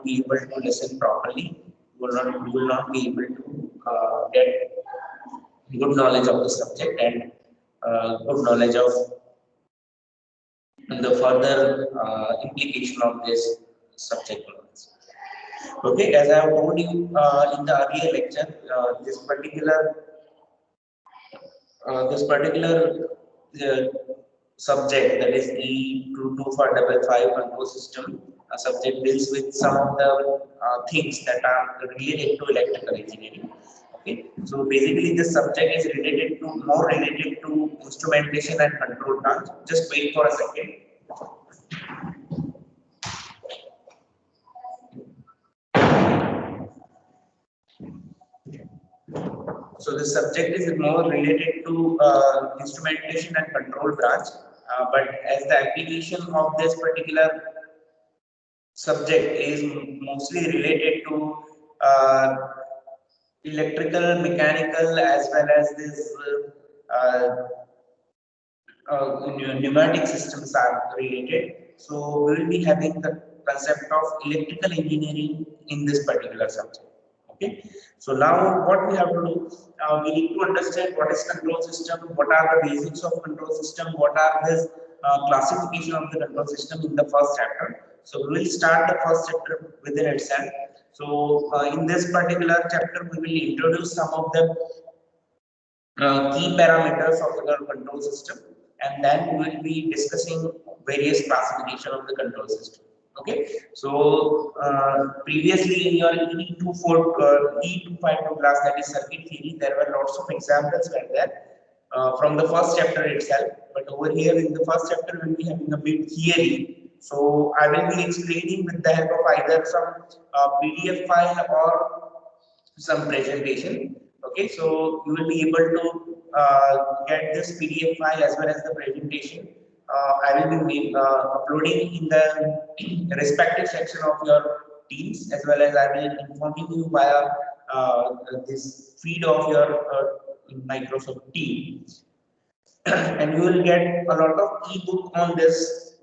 be able to listen properly. You will not be able to get good knowledge of the subject and good knowledge of the further implication of this subject knowledge. Okay, as I have told you in the earlier lecture, this particular uh, subject, that is E22555 control system, a subject deals with some of the things that are related to electrical engineering. Okay, so basically this subject is more related to instrumentation and control branch. Just wait for a second. So the subject is more related to instrumentation and control branch, but as the application of this particular subject is mostly related to uh, electrical, mechanical, as well as this pneumatic systems are related. So we will be having the concept of electrical engineering in this particular subject. Okay. So now what we have to do, we need to understand what is control system, what are the basics of control system, what are this classification of the control system in the first chapter. So we will start the first chapter within itself. So in this particular chapter, we will introduce some of the key parameters of the control system, and then we will be discussing various classification of the control system. Okay, so previously in your E252 class, that is circuit theory, there were lots of examples were there from the first chapter itself, but over here in the first chapter we will be having a bit theory. So I will be explaining with the help of either some PDF file or some presentation. Okay, so you will be able to get this PDF file as well as the presentation. I will be uploading in the respective section of your Teams, as well as I will informing you via this feed of your Microsoft Teams, and you will get a lot of ebook on this,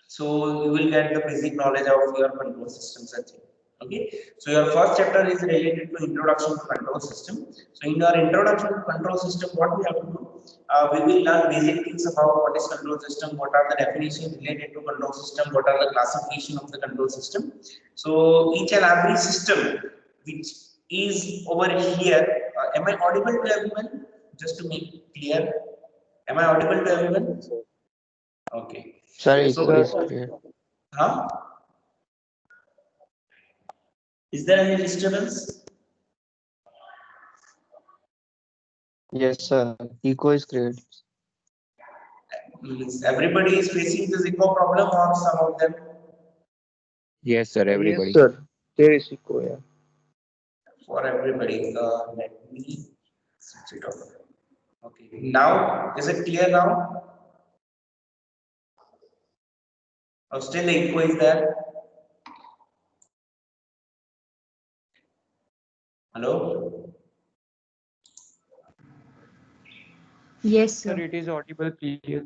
so you will get the basic knowledge of your control systems and things. Okay, so your first chapter is related to introduction to control system. So in your introduction to control system, what we have to do, we will learn basic things about what is control system, what are the definitions related to control system, what are the classification of the control system. So each and every system which is over here, am I audible to everyone? Just to make it clear, am I audible to everyone? Okay. Sorry, So, echo is clear. huh? Is there any disturbance? Yes, sir. Echo is clear. Means everybody is facing this echo problem, or some of them? Yes, sir, Yes, everybody. sir. There is echo, yeah. For everybody. Let me switch it off. Okay. Now, is it clear now? Or still the echo is there? Hello? Yes, Sir, sir. it is audible clear.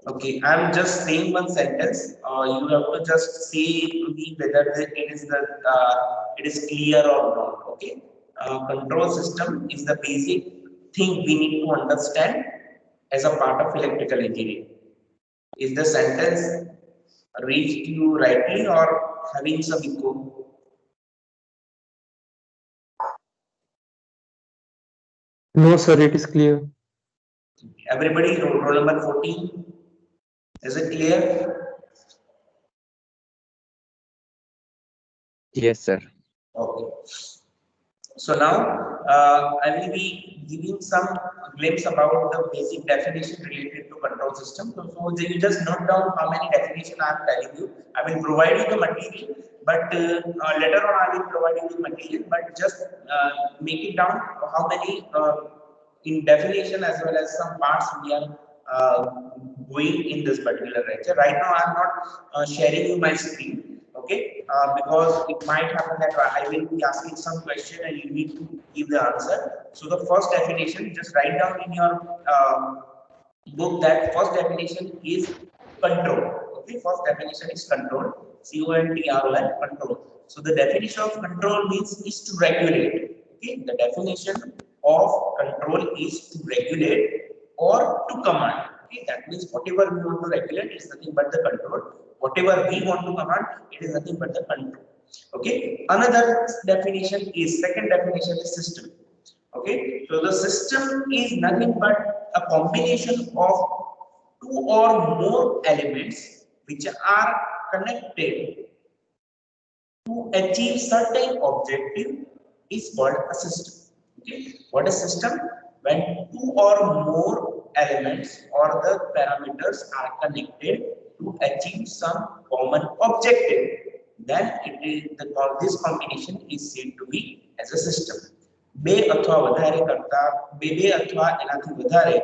Okay, I'm just saying one sentence. You have to just say to me whether it is clear or not. Okay. Control system is the basic thing we need to understand as a part of electrical engineering. Is the sentence reached you rightly or having some echo? No, sir, it is clear. Everybody, roll number 14. Is it clear? Yes, sir. Okay. So now I will be giving some glimpse about the basic definition related to control system. So you just note down how many definition I am telling you. I will provide you the material, but later on I will provide you the material. But just make it down how many in definition as well as some parts we are uh, going in this particular lecture. Right now I am not sharing you my screen. Okay, because it might happen that I will be asking some question and you need to give the answer. So the first definition, just write down in your book that first definition is control. Okay, first definition is control. CONTROL, control. So the definition of control means is to regulate. Okay, the definition of control is to regulate or to command. Okay, that means whatever we want to regulate is nothing but the control. Whatever we want to command, it is nothing but the control. Okay, another definition is, second definition is system. Okay, so the system is nothing but a combination of two or more elements which are connected to achieve certain objective is called a system. Okay, what is system? When two or more elements or the parameters are connected to achieve some common objective, then it is this combination is said to be as a system. બે અથવા વધારે કરતા બે અથવા એનાથી વધારે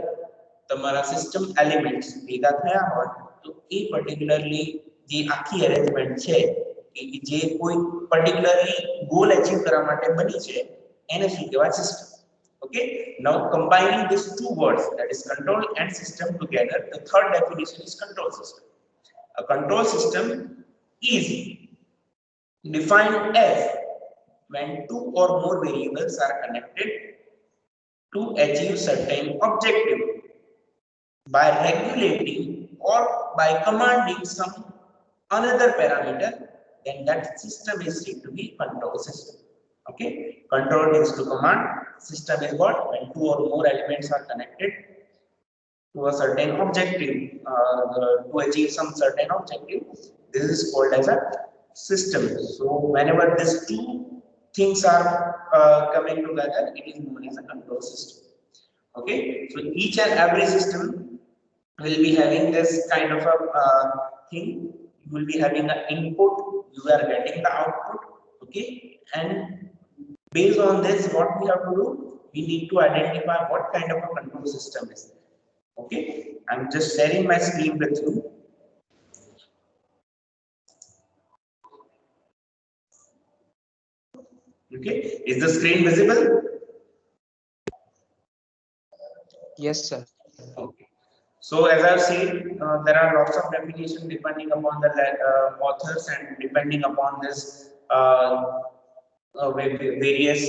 તમારા system elements ભેગા થયા હોય તો એ પર્ટિક્યુલરલી જે આખી અરેન્જમેન્ટ છે કે જે કોઈ પર્ટિક્યુલરલી ગોલ અચીવ કરવા માટે બની છે એને શું કહેવાય system. Okay, now combining these two words, that is control and system together, the third definition is control system. A control system is defined as when two or more variables are connected to achieve certain objective by regulating or by commanding some another parameter, then that system is said to be control system. Okay, control means to command, system is what? When two or more elements are connected to a certain objective, to achieve some certain objective, this is called as a system. So whenever these two things are coming together, it is known as a control system. Okay, so each and every system will be having this kind of a thing. You will be having an input, you are getting the output. Okay, and based on this, what we have to do, we need to identify what kind of a control system is there. Okay, I'm just sharing my screen with you. Okay, is the screen visible? Yes, sir. Okay. So as I've said, there are lots of definition depending upon the authors and depending upon this various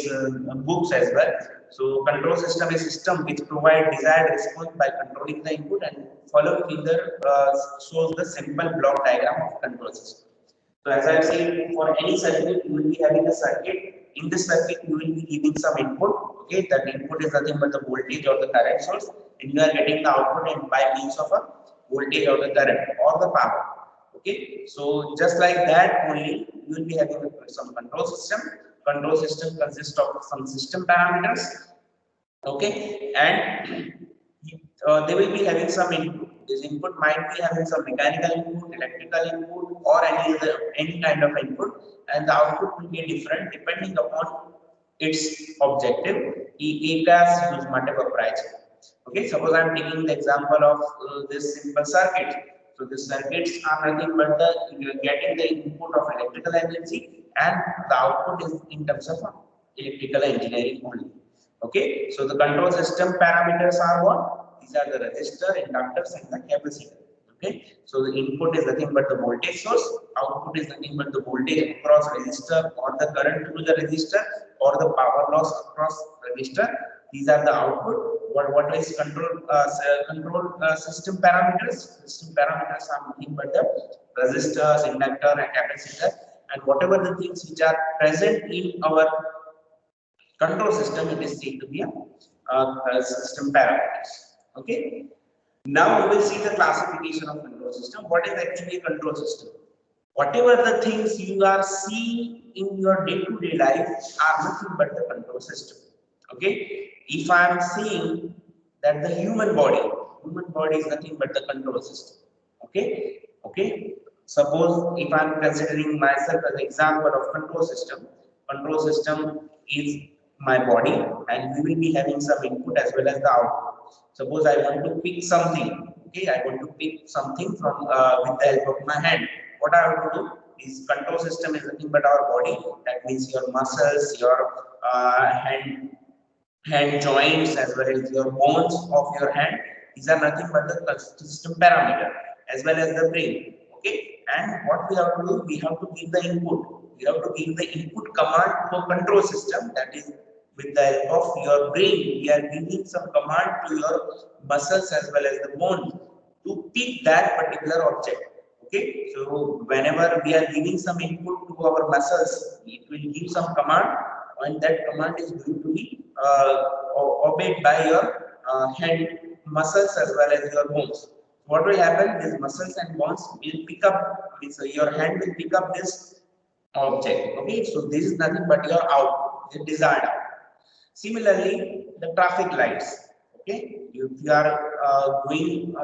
books as well. So control system is system which provide desired response by controlling the input, and following figure shows the simple block diagram of control system. So as I've said, for any circuit, you will be having a circuit. In this circuit, you will be giving some input. Okay, that input is nothing but the voltage or the current source, and you are getting the output and by means of a voltage or the current or the power. Okay, so just like that only, you will be having some control system. Control system consists of some system parameters. Okay, and they will be having some input. This input might be having some mechanical input, electrical input, or any kind of input, and the output will be different depending upon its objective. Okay, suppose I am taking the example of this simple circuit. So the circuits are nothing but you are getting the input of electrical energy, and the output is in terms of electrical engineering only. Okay, so the control system parameters are what? These are the resistor, inductors, and the capacitor. Okay, so the input is nothing but the voltage source, output is nothing but the voltage across resistor or the current through the resistor or the power loss across resistor. These are the output. What is control system parameters? System parameters are nothing but the resistors, inductor, and capacitor, and whatever the things which are present in our control system, it is said to be a system parameters. Okay, now we will see the classification of control system. What is actually a control system? Whatever the things you are seeing in your day-to-day life are nothing but the control system. Okay, if I am seeing that the human body is nothing but the control system. Okay, suppose if I am considering myself as an example of control system is my body, and we will be having some input as well as the output. Suppose I want to pick something. Okay, I want to pick something from with the help of my hand. What I have to do is, control system is nothing but our body. That means your muscles, your hand joints, as well as your bones of your hand. These are nothing but the system parameter, as well as the brain. Okay, and what we have to do, we have to give the input. We have to give the input command to a control system, that is with the help of your brain. We are giving some command to your muscles as well as the bones to pick that particular object. Okay, so whenever we are giving some input to our muscles, it will give some command, and that command is going to be obeyed by your hand muscles as well as your bones. What will happen? These muscles and bones will pick up, so your hand will pick up this object. Okay, so this is nothing but your out, the desired out. Similarly, the traffic lights. Okay, if you are going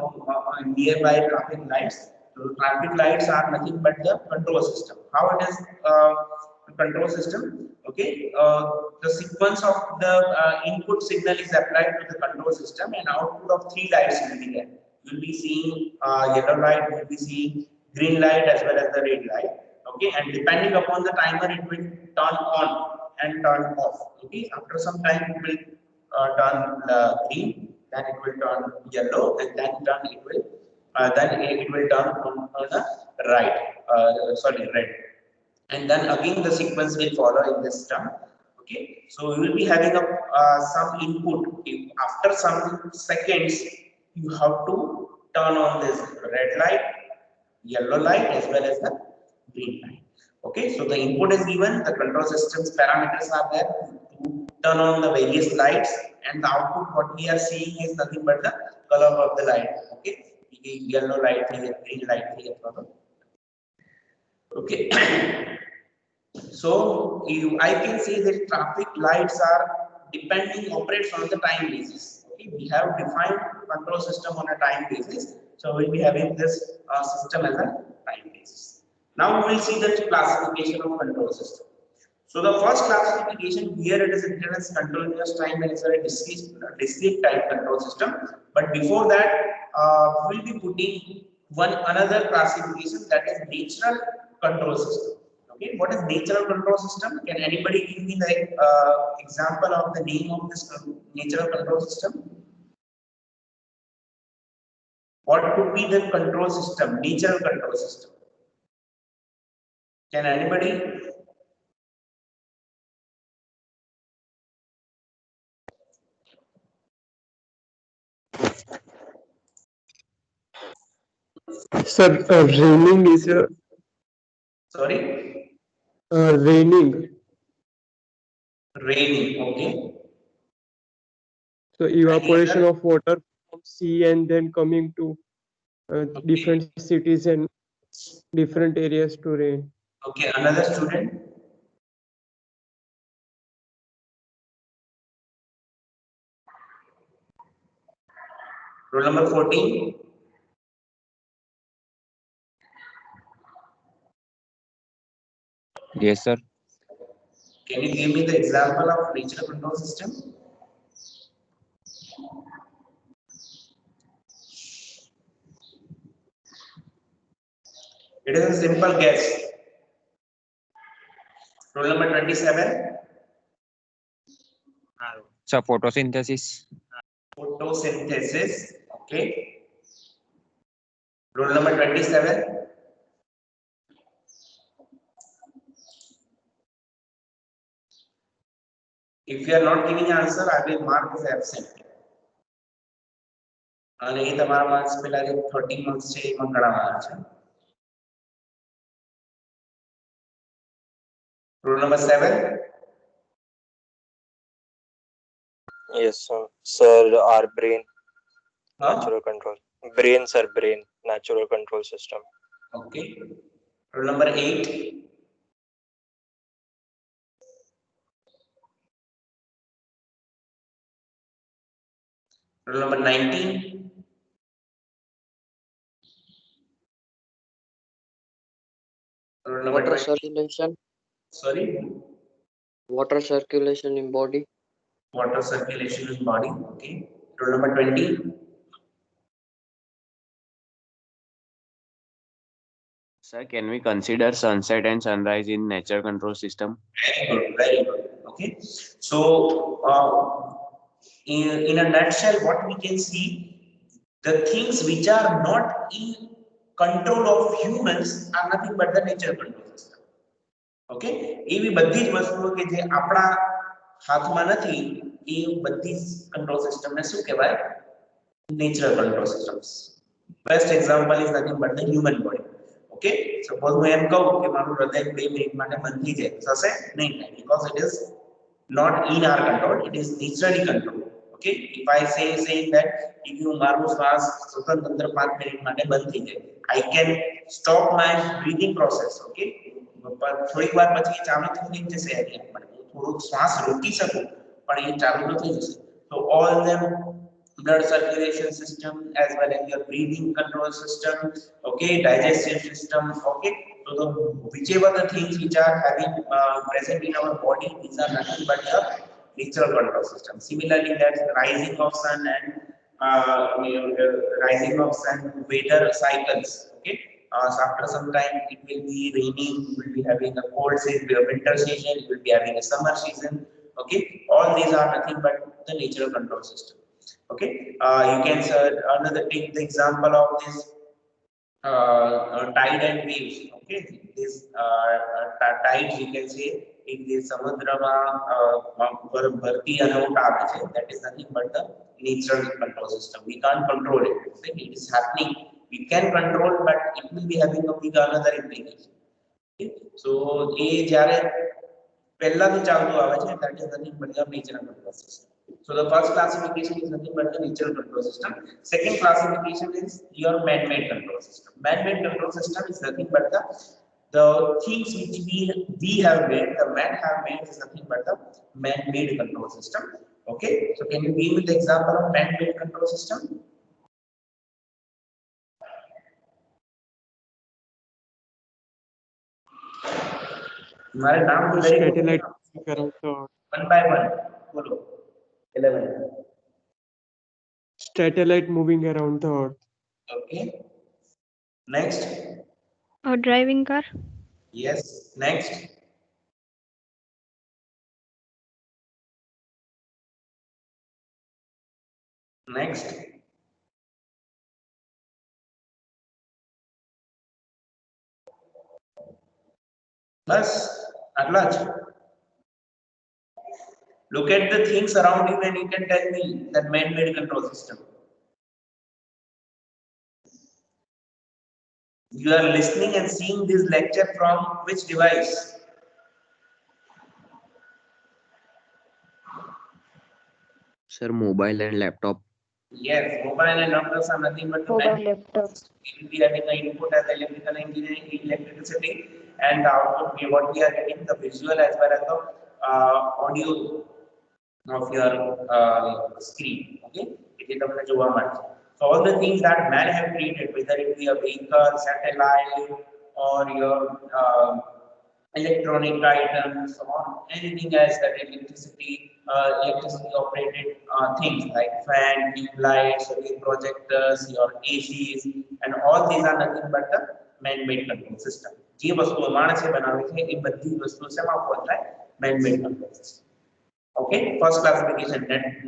nearby traffic lights, so traffic lights are nothing but the control system. How it is control system? Okay, the sequence of the input signal is applied to the control system, and output of three lights will be there. You will be seeing yellow light, you will be seeing green light as well as the red light. Okay, and depending upon the timer, it will turn on and turn off. Okay, after some time it will turn green, then it will turn yellow, and then it will turn on the right. Sorry, red, and then again the sequence will follow in this term. Okay, so we will be having a some input. If after some seconds you have to turn on this red light, yellow light as well as the green light. Okay, so the input is given, the control system's parameters are there to turn on the various lights, and the output what we are seeing is nothing but the color of the light. Okay, yellow light here, green light here. Okay, so I can say that traffic lights are depending operates on the time basis. Okay, we have defined control system on a time basis, so we'll be having this system as a time basis. Now we will see the classification of control system. So the first classification here, it is written as continuous time and it's a discrete time control system. But before that, we will be putting another classification, that is natural control system. Okay, what is natural control system? Can anybody give me the example of the name of this natural control system? What could be the control system, natural control system? Can anybody? Sir, raining is Sorry, raining. raining. Okay. So evaporation of water from sea and then coming to different cities and different areas to rain. Okay, another student. Roll number 14. Yes, sir. Can you give me the example of natural control system? It is a simple guess. Roll number 27. So photosynthesis. Photosynthesis. Okay. Roll number 27. If you are not giving answer, I will mark as absent. અને એ તમારા marks પેલા જે 30 marks છે એમાં ગણવાના છે. Rule number 7. Yes, sir. Sir, our brain, Huh? natural control. Brain, sir, brain, natural control system. Okay. Rule number 8. Rule number 19. Rule number Water 20. circulation. Sorry. Water circulation in body. Water circulation in body. Okay. Rule number 20. Sir, can we consider sunset and sunrise in nature control system? Very good, very good. Okay. So, in a nutshell, what we can see, the things which are not in control of humans are nothing but the nature control system. Okay, એવી બધી જ વસ્તુઓ કે જે આપણા હાથમાં નથી એ બધી કંટ્રોલ સિસ્ટમ ને શું કહેવાય natural control systems. Best example is nothing but the human body. Okay, suppose હું એમ કહું કે મારું હૃદય 2 મિનિટ માટે બંધ થઈ જાય થશે નહીં થાય because it is not in our control, it is naturally controlled. Okay, if I say that if you મારું શ્વાસ સ્વતંત્ર અંદર 5 મિનિટ માટે બંધ થઈ જાય, I can stop my breathing process. Okay, થોડીક વાર પછી ચાલુ થઈ જશે એટલે થોડું શ્વાસ રોકી શકું પણ એ ચાલુ ન થઈ જશે. So all them blood circulation system as well as your breathing control system, okay, digestive system, okay, so the whichever the things which are having present in our body, these are nothing but the natural control system. Similarly, that's rising of sun and rising of sun weather cycles. Okay, so after some time it will be raining, you will be having a cold season, winter season, you will be having a summer season. Okay, all these are nothing but the natural control system. Okay, you can take the example of this tide and waves. Okay, this tides you can say in the samudrama bharti અને ઉટ આવે છે, that is nothing but the natural control system. We can't control it. Okay? It is happening, we can control, but it will be having a big another implication. Okay? So એ જ્યારે પહેલાથી ચાલતું આવે છે, that is nothing but the natural control system. So the first classification is nothing but the natural control system. Second classification is your man-made control system. Man-made control system is nothing but the things which we have made, the man have made is nothing but the man-made control system. Okay, so can you give me the example of man-made control system? हमारे नाम तो Satellite around the Earth. one by one बोलो 11. Satellite moving around the Earth. Okay, next. A driving car. Yes, next. Next. Bas, atla જ. Look at the things around you and you can tell me that man-made control system. You are listening and seeing this lecture from which device? Sir, mobile and laptop. Yes, mobile and laptops are nothing but Mobile laptop. we are having an input as electrical engineering, electricity, and the output what we are getting the visual as well as the audio of your screen. Okay, it is તમને જોવા મળશે. So all the things that man have created, whether it be a vehicle, satellite, or your electronic items, or anything else that electricity operated things like fan, tube lights, projectors, your ACs, and all these are nothing but the man-made control system. જે વસ્તુઓ માણસે બનાવી છે એ બધી વસ્તુઓ શેમાં પહોંચાય man-made control system. Okay, first classification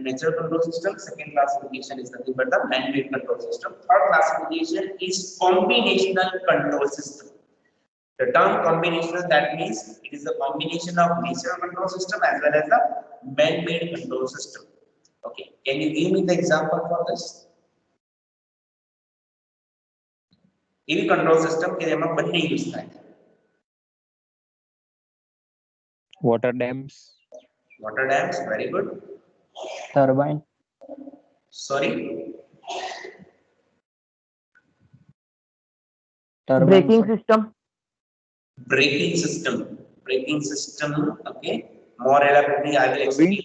natural control system, second classification is nothing but the man-made control system, third classification is combinational control system. The term combinational, that means it is a combination of natural control system as well as the man-made control system. Okay, can you give me the example for this? એવી control system કે જેમાં બંને use થાય. Water dams. Water dams, very good. Turbine. Sorry. Turbine. Braking system. Braking system. Braking system. Okay. More elaborately, I will explain.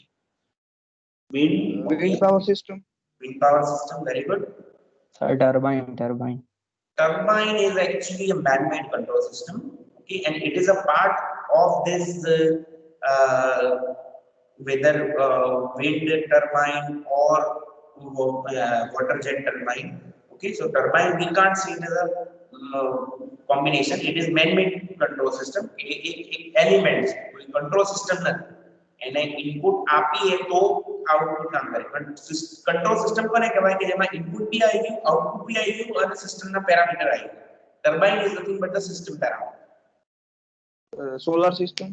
Wind. Okay. Wind power system. Wind power system. Very good. Sir, turbine. Turbine. Turbine is actually a man-made control system. Okay, and it is a part of this whether wind turbine or water jet turbine. Okay, so turbine we can't see it as a combination. It is man-made control system. Elements control system નથી. એને input આપીએ તો output કામ કરે. Control system કોને કહેવાય કે જેમાં ઇનપુટ બી આવી ગયું, આઉટપુટ બી આવી ગયું અને સિસ્ટમના પેરામીટર આવી ગયા. Turbine is nothing but the system parameter. Solar system.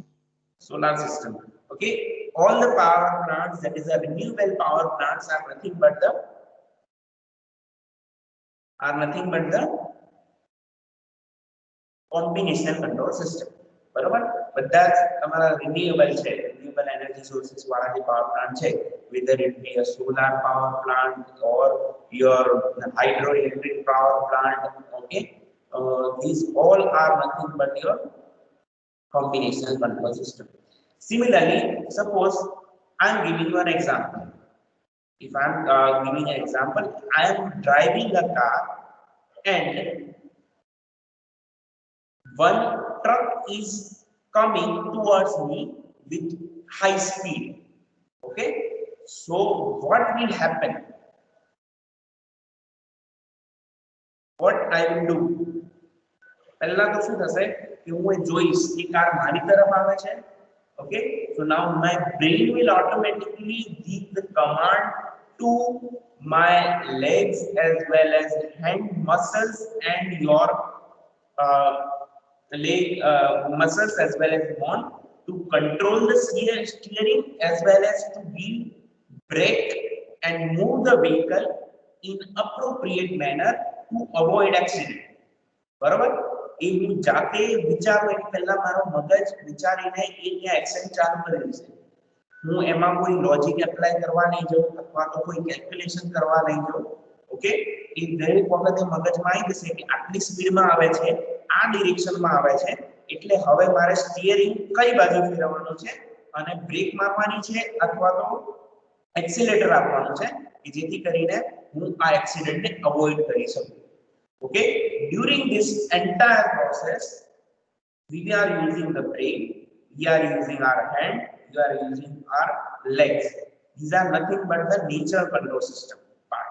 Solar system. Okay, all the power plants, that is the renewable power plants, are nothing but the combinational control system. બરાબર, બધા જ તમારા renewable છે, renewable energy sources વાળા જે power plant છે, whether it be a solar power plant or your hydroelectric power plant. Okay, these all are nothing but your combinational control system. Similarly, suppose I am giving you an example. If I am giving an example, I am driving a car and one truck is coming towards me with high speed. Okay, so what will happen? What I will do? પહેલા તો શું થશે કે હું જોઈશ કે car મારી તરફ આવે છે. Okay, so now my brain will automatically give the command to my legs as well as hand muscles and your leg muscles as well as bone to control the steering as well as to give brake and move the vehicle in appropriate manner to avoid accident. બરાબર, એ હું જાતે વિચારું એની પહેલા મારો મગજ વિચારીને એ ત્યાં action ચાલુ કરી દેશે. હું એમાં કોઈ લોજિક એપ્લાય કરવા નહીં જાઉં અથવા તો કોઈ કેલ્ક્યુલેશન કરવા નહીં જાઉં. ઓકે, એ દરેક વખતે મગજમાં આવી જશે કે આટલી સ્પીડમાં આવે છે, આ ડિરેક્શનમાં આવે છે, એટલે હવે મારે સ્ટીયરિંગ કઈ બાજુ ફેરવવાનું છે અને બ્રેક મારવાની છે અથવા તો એક્સિલેટર આપવાનું છે કે જેથી કરીને હું આ એક્સિડન્ટને અવોઇડ કરી શકું. Okay, during this entire process we are using the brain, we are using our hand, we are using our legs. These are nothing but the natural control system part.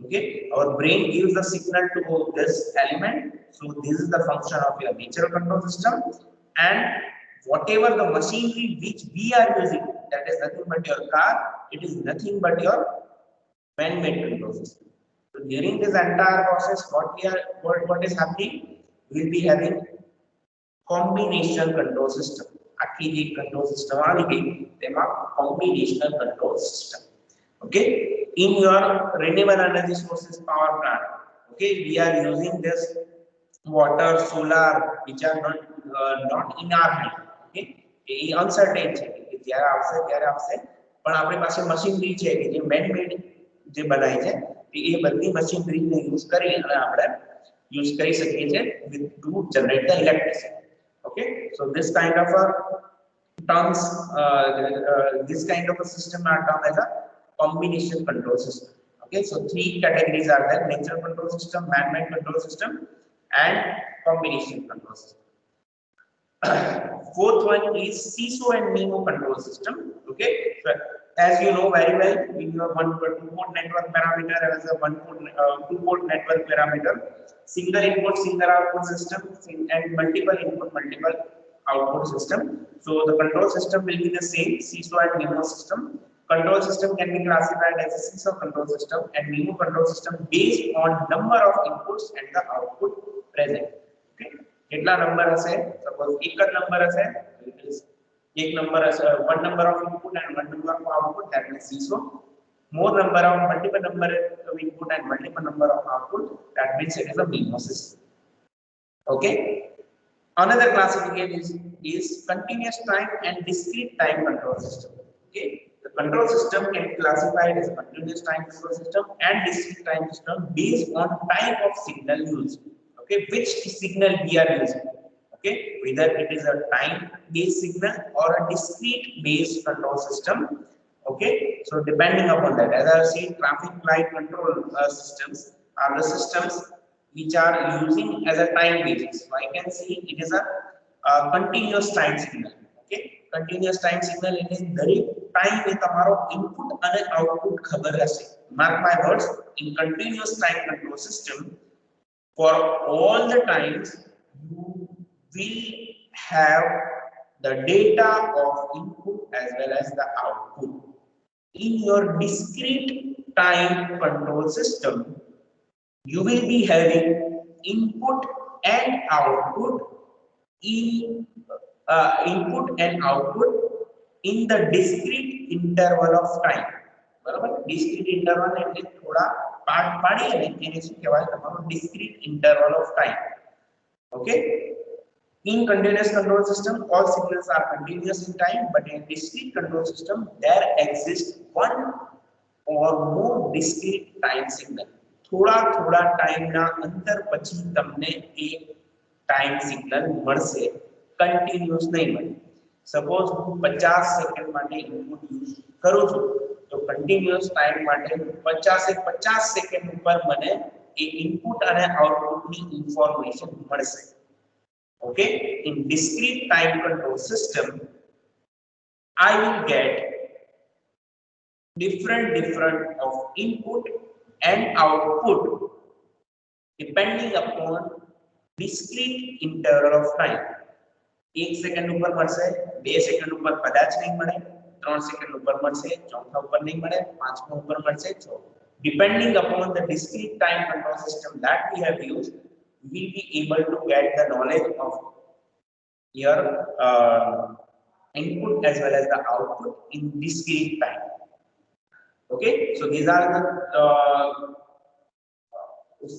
Okay, our brain gives the signal to this element, so this is the function of your natural control system. And whatever the machinery which we are using, that is nothing but your car, it is nothing but your man-made control system. So during this entire process, what is happening? We will be having combinational control system. આખી જે control system આવી ગઈ તેમાં combinational control system. Okay, in your renewable energy sources power plant, okay, we are using this water, solar, which are not in our hand. Okay, A uncertain છે કે જ્યારે આવશે ત્યારે આવશે, પણ આપણી પાસે મશીનરી છે કે જે man made જે બનાવી છે એ બધી મશીનરીને યુઝ કરી અને આપણે યુઝ કરી શકીએ છીએ with to generate the electricity. Okay, so this kind of a terms this kind of a system are termed as a combination control system. Okay, so three categories are there: natural control system, man-made control system and combination control system. Fourth one is CISO and NEMO control system. Okay, so as you know very well, in your two-port network parameter as a two-port network parameter, single input, single output system, and multiple input, multiple output system. So the control system will be the same, CISO and NEMO system. Control system can be classified as a CISO control system and NEMO control system based on number of inputs and the output present. Okay, કેટલા number હશે? Suppose એક જ number હશે, એક number હશે, one number of input and one number of output, that means CISO. More number of multiple number of input and multiple number of output, that means it is a NEMO system. Okay, another classification is continuous time and discrete time control system. Okay, the control system can be classified as a continuous time control system and discrete time system based on type of signal used. Okay, which signal we are using. Okay, whether it is a time based signal or a discrete based control system. Okay, so depending upon that, as I have seen, traffic light control systems are the systems which are using as a time basis. So I can see it is a continuous time signal. Okay, continuous time signal એટલે દરેક time એ તમારો input અને output ખબર હશે. Mark my words, in continuous time control system, for all the times you will have the data of input as well as the output. In your discrete time control system, you will be having input and output in input and output in the discrete interval of time. બરાબર, discrete interval એટલે થોડા part પાડીએ ને એને શું કહેવાય તમારો discrete interval of time. Okay, in continuous control system all signals are continuous in time, but in discrete control system there exists one or more discrete time signal. થોડા થોડા ટાઈમ ના અંતર પછી તમને એક ટાઈમ સિગ્નલ મળશે, continuous નહીં મળે. સપોઝ હું 50 સેકન્ડ માટે ઇનપુટ યુઝ કરું છું તો કન્ટિન્યુઅસ ટાઈમ માટે 50 સેકન્ડ ઉપર મને એ ઇનપુટ અને આઉટપુટની ઇન્ફોર્મેશન મળશે. Okay, in discrete time control system I will get different of input and output depending upon discrete interval of time. 1 second ઉપર મળશે, 2 સેકન્ડ ઉપર કદાચ નહીં મળે, 3 સેકન્ડ ઉપર મળશે, ચોથા ઉપર નહીં મળે, પાંચમા ઉપર મળશે. So depending upon the discrete time control system that we have used, we will be able to get the knowledge of your input as well as the output in discrete time. Okay, so these are the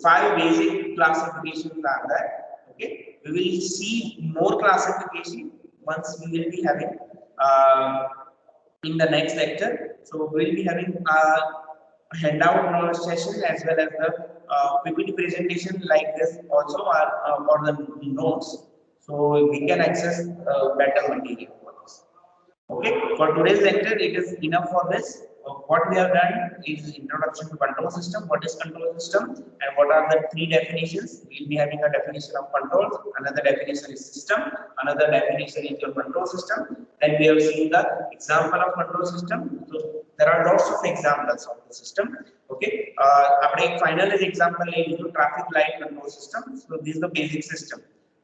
5 basic classifications are there. Okay, we will see more classification once we will be having in the next lecture. So we will be having handout knowledge session as well as the PPT presentation like this also are for the notes, so we can access better material for this. Okay, for today's lecture it is enough for this. What we have done is introduction to control system, what is control system and what are the 3 definitions. We will be having a definition of control, another definition is system, another definition is your control system. Then we have seen the example of control system. So there are lots of examples of the system. Okay, આપણે એક final example લઈ લીધું, traffic light control system. So this is the basic system.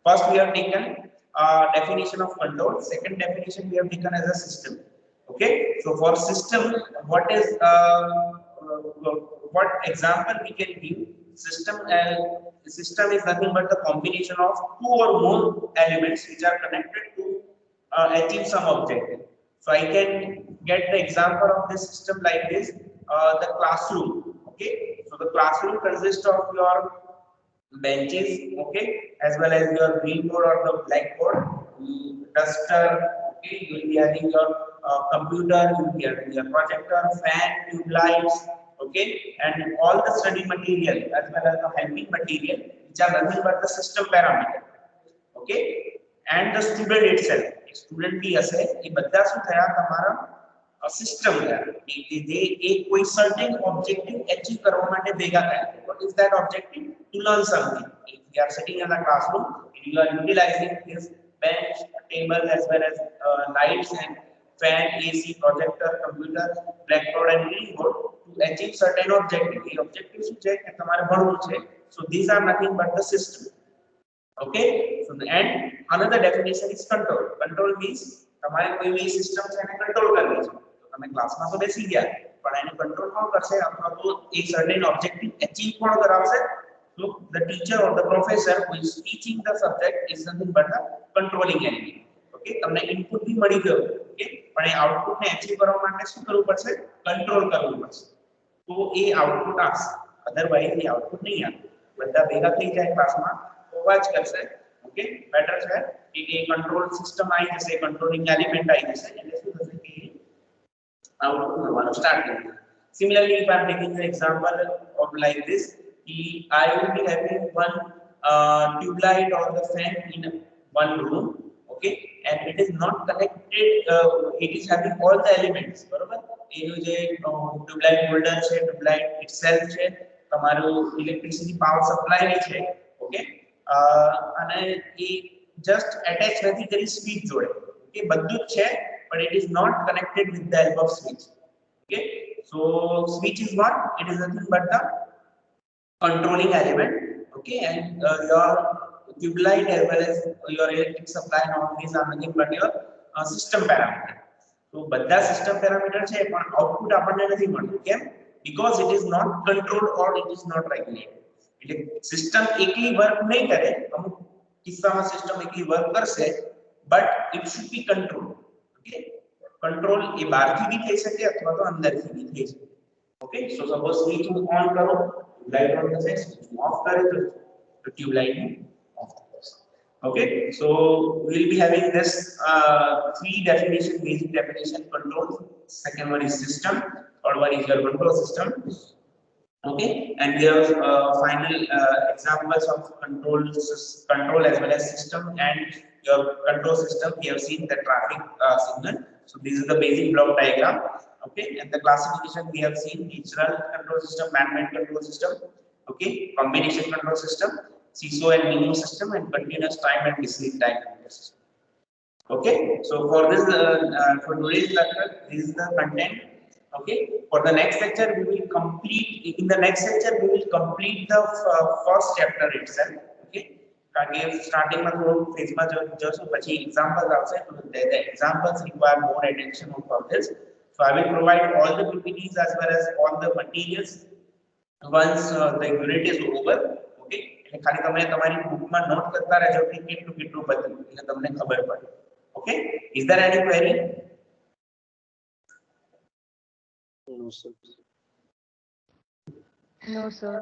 First we have taken definition of control, second definition we have taken as a system. Okay, so for system what is what example we can give? System is nothing but the combination of 2 or more elements which are connected to achieve some objective. So I can get the example of this system like this, the classroom. Okay, so the classroom consists of your benches, okay, as well as your green board or the blackboard, duster. Okay, you will be having your computer, you will be having your projector, fan, tube lights, okay, and all the study material as well as the helping material which are nothing but the system parameter. Okay, and the student itself, student भी असे ये बद्दा सु थया तमारा system है ये एक कोई certain objective achieve करवा माटे भेगा था. What is that objective? To learn something. If you are sitting in a classroom, you are utilizing this bench, table as well as lights and fan, AC, projector, computer, blackboard and green board to achieve certain objective. The objective શું છે કે તમારે ભણવું છે. So these are nothing but the system. Okay, so and another definition is control. Control means તમારે કોઈ भी system છે એને કંટ્રોલ કરવી છે. તો તમે ક્લાસમાં તો બેસી ગયા પણ એને કંટ્રોલ કોણ કરશે? અથવા તો એક સર્ટેન ઓબ્જેક્ટિવ અચીવ કોણ કરાવશે? So the teacher or the professor who is teaching the subject is nothing but the controlling element. Okay, તમને ઇનપુટ भी મળી ગયો, ઓકે, પણ એ આઉટપુટ ને અચીવ કરવા માટે શું કરવું પડશે? કંટ્રોલ કરવું પડશે. તો એ આઉટપુટ આવશે, અધરવાઇઝ એ આઉટપુટ નહીં આવે. બધા ભેગા થઈ જાય ક્લાસમાં તો અવાજ કરશે. ઓકે, બેટર છે કે એ કંટ્રોલ સિસ્ટમ આવી જશે, કંટ્રોલિંગ એલિમેન્ટ આવી જશે એટલે શું થશે કે આઉટપુટ મળવાનું સ્ટાર્ટ થઈ જશે. Similarly, if I am taking an example of like this, I will be having one tube light or the fan in one room, okay, and it is not connected, it is having all the elements, બરોબર? એનું જે tube light holder છે, tube light itself છે, તમારું electricity power supply છે, okay, અને એ just attach નથી કરી સ્વિચ જોડે, okay, બધું જ છે but it is not connected with the help of switch. Okay, so switch is what? It is nothing but the controlling element. Okay, and your tube light as well as your electric supply and all these are nothing but your system parameter. So બધા system parameter છે પણ output આપણને નથી મળતું. કેમ? Because it is not controlled or it is not regulated. એટલે system એકલી work નહીં કરે, અમુક કિસ્સામાં સિસ્ટમ એકલી વર્ક કરશે, but it should be control. Okay, control એ બહારથી બી થઈ શકે અથવા તો અંદરથી બી થઈ શકે. Okay, so suppose switch on કરો, લાઇટ ઓન થશે, સ્વિચ ઓફ કરે તો ટ્યુબ લાઇટ ઓફ થશે. Okay, so we'll be having this three definition, basic definition: control. Second one is system. Third one is your control system. Okay, and we have final examples of control as well as system and your control system. We have seen the traffic signal. So this is the basic block diagram. Okay, and the classification we have seen: natural control system, man-made control system. Okay, combination control system, CISO and MIMO system, and continuous time and discrete time control system. Okay, so for this for today's lecture, this is the content. Okay, for the next lecture we will complete. In the next lecture we will complete the first chapter itself. Okay, starting માં થોડું ફેઝમાં જશું, પછી examples આવશે. The examples require more attention for this. So I will provide all the PPTs as well as all the materials once the unit is over. Okay, એટલે ખાલી તમે તમારી બુકમાં નોટ કરતા રહેજો કે કેટલું કેટલું બધું, એટલે તમને ખબર પડે. Okay, is there any query? No, sir. No, sir.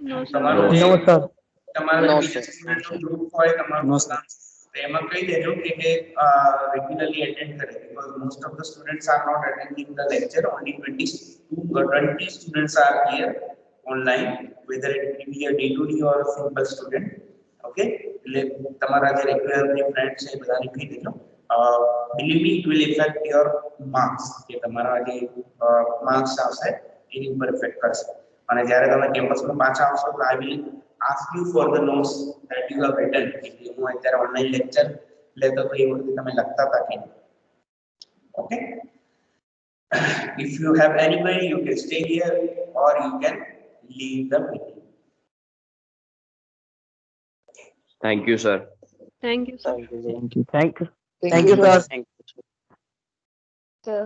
No, sir. તમારું No, જે sir. તમારું No, બીજા sir. સ્ટુડન્ટનું ગ્રુપ હોય તમારું No, sir. તો એમાં કહી દેજો કે રેગ્યુલરલી અટેન્ડ કરે, because most of the students are not attending the lecture. Only 20 students are here online, whether it be a day-to-day or a simple student. Okay, એટલે તમારા જે રેગ્યુલર ફ્રેન્ડ છે બધાને કહી દેજો. believe me, it will affect your marks. કે તમારા જે માર્ક્સ આવશે એની ઉપર ઇફેક્ટ કરશે. અને જ્યારે તમે કેમ્પસમાં પાછા આવશો તો I will ask you for the notes that you have written. કે હું અત્યારે ઓનલાઈન લેક્ચર લેતો તો એ વખતે તમે લખતા હતા કે નહીં. Okay, if you have any query you can stay here or you can leave the meeting. Thank you, sir. Thank you, sir. Thank you, sir. Thank you. Thank you. Thank Thank you, sir. Thank you, sir. Sir.